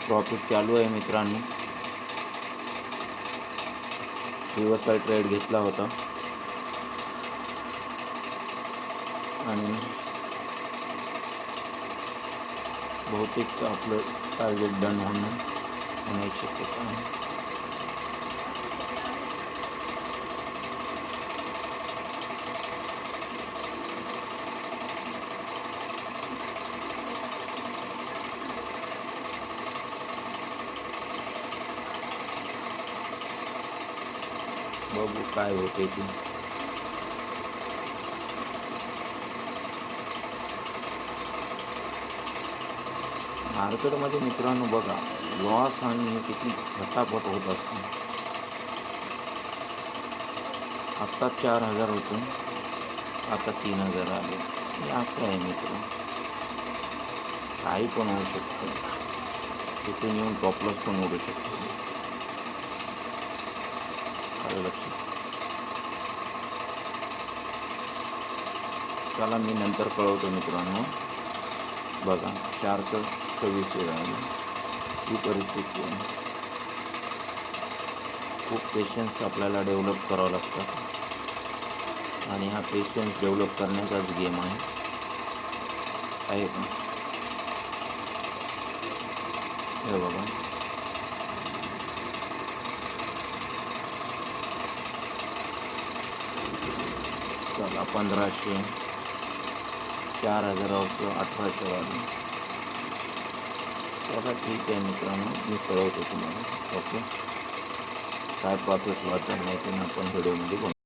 Profit चालू आहे मित्रांनो. रिव्हर्सल ट्रेड घेतला होता आणि बहुतेक आपलं टार्गेट डन होण्याची शक्यता आहे. बघू काय होते ते. मार्केटमध्ये मित्रांनो बघा, लॉस आणि हे किती फटाफट होत असते. आत्ता 4,000 होतं, आता 3,000 आले. हे असं आहे मित्र, काही पण होऊ शकतं. तिथून येऊन टॉपलॉस पण उडू शकतो. आलं लक्षात. त्याला मी नंतर कळवतो मित्रांनो. बघा 4:26 आहे ही परिस्थिती आहे. खूप पेशन्स आपल्याला डेव्हलप करावं लागतं आणि हा पेशन्स डेव्हलप करण्याचाच गेम आहे का. हे बघा, चला 1,500, 4,000 1,800 वाले. चला ठीक आहे मित्रांनो, मी कळवतो तुम्हाला. ओके, काय प्रॉफिट लॉस झाला आहे ते आपण व्हिडिओमध्ये बघू.